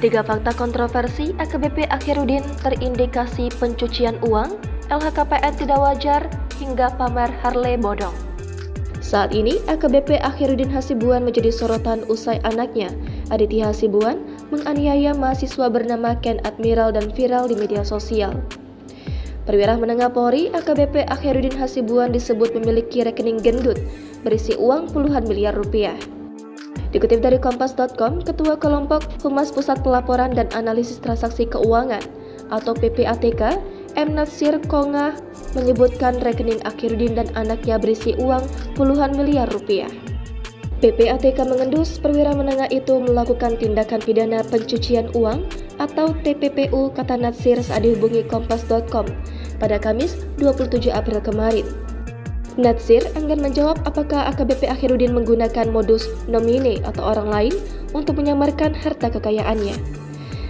Tiga fakta kontroversi AKBP Akhirudin terindikasi pencucian uang, LHKPN tidak wajar, hingga pamer Harley bodong. Saat ini, AKBP Akhirudin Hasibuan menjadi sorotan usai anaknya, Aditya Hasibuan, menganiaya mahasiswa bernama Ken Admiral dan viral di media sosial. Perwira Menengah Polri AKBP Akhirudin Hasibuan disebut memiliki rekening gendut berisi uang puluhan miliar rupiah. Dikutip dari Kompas.com, Ketua Kelompok Humas Pusat Pelaporan dan Analisis Transaksi Keuangan atau PPATK, M. Natsir Kongah menyebutkan rekening Akhirudin dan anaknya berisi uang puluhan miliar rupiah. PPATK mengendus perwira menengah itu melakukan tindakan pidana pencucian uang atau TPPU, kata Natsir saat dihubungi Kompas.com pada Kamis 27 April kemarin. Natsir enggan menjawab apakah AKBP Akhirudin menggunakan modus nomine atau orang lain untuk menyamarkan harta kekayaannya.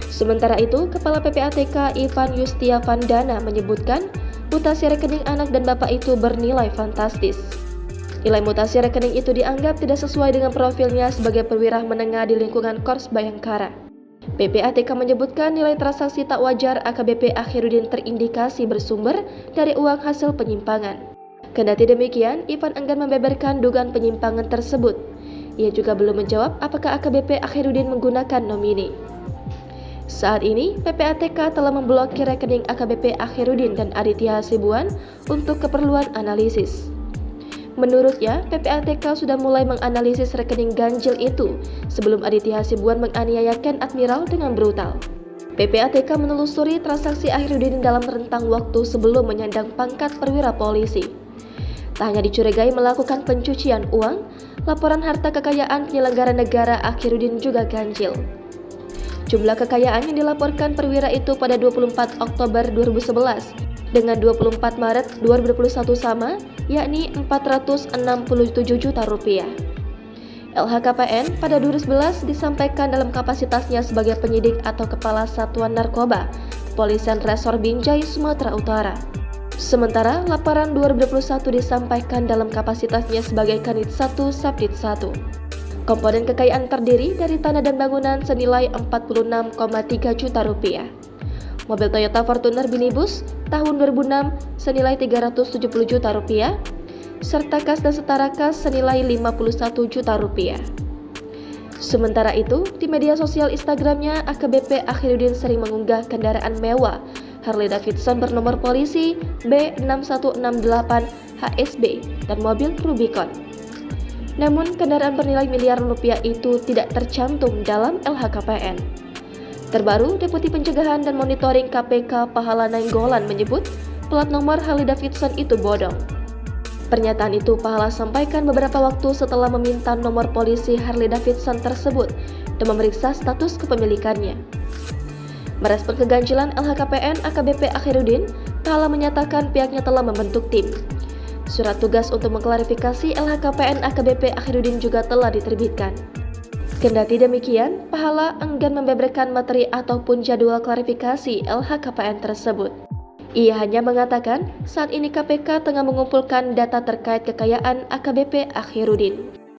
Sementara itu, Kepala PPATK Ivan Yustiavandana menyebutkan mutasi rekening anak dan bapak itu bernilai fantastis. Nilai mutasi rekening itu dianggap tidak sesuai dengan profilnya sebagai perwira menengah di lingkungan Korps Bayangkara. PPATK menyebutkan nilai transaksi tak wajar AKBP Akhirudin terindikasi bersumber dari uang hasil penyimpangan. Kendati demikian, Ivan enggan membeberkan dugaan penyimpangan tersebut. Ia juga belum menjawab apakah AKBP Akhirudin menggunakan nomine. Saat ini, PPATK telah memblokir rekening AKBP Akhirudin dan Aditya Hasibuan untuk keperluan analisis. Menurutnya, PPATK sudah mulai menganalisis rekening ganjil itu sebelum Aditya Hasibuan menganiaya Ken Admiral dengan brutal. PPATK menelusuri transaksi Akhirudin dalam rentang waktu sebelum menyandang pangkat perwira polisi. Tak hanya dicurigai melakukan pencucian uang, laporan harta kekayaan penyelenggara negara Akhirudin juga ganjil. Jumlah kekayaan yang dilaporkan perwira itu pada 24 Oktober 2011 dengan 24 Maret 2021 sama, yakni 467 juta rupiah. LHKPN pada 2011 disampaikan dalam kapasitasnya sebagai penyidik atau Kepala Satuan Narkoba, Kepolisian Resor Binjai, Sumatera Utara. Sementara laporan 2021 disampaikan dalam kapasitasnya sebagai Kanit 1 Sabdit 1. Komponen kekayaan terdiri dari tanah dan bangunan senilai 46,3 juta rupiah. Mobil Toyota Fortuner Minibus tahun 2006 senilai 370 juta rupiah, serta kas dan setara kas senilai 51 juta rupiah. Sementara itu, di media sosial Instagramnya, AKBP Akhirudin sering mengunggah kendaraan mewah Harley Davidson bernomor polisi B6168 HSB dan mobil Rubicon. Namun, kendaraan bernilai miliaran rupiah itu tidak tercantum dalam LHKPN. Terbaru, Deputi Pencegahan dan Monitoring KPK Pahala Nainggolan menyebut plat nomor Harley Davidson itu bodong. Pernyataan itu Pahala sampaikan beberapa waktu setelah meminta nomor polisi Harley Davidson tersebut dan memeriksa status kepemilikannya. Merespon keganjilan LHKPN AKBP Akhirudin, Pahala menyatakan pihaknya telah membentuk tim. Surat tugas untuk mengklarifikasi LHKPN AKBP Akhirudin juga telah diterbitkan. Kendati demikian, Pahala enggan membeberkan materi ataupun jadwal klarifikasi LHKPN tersebut. Ia hanya mengatakan saat ini KPK tengah mengumpulkan data terkait kekayaan AKBP Akhirudin.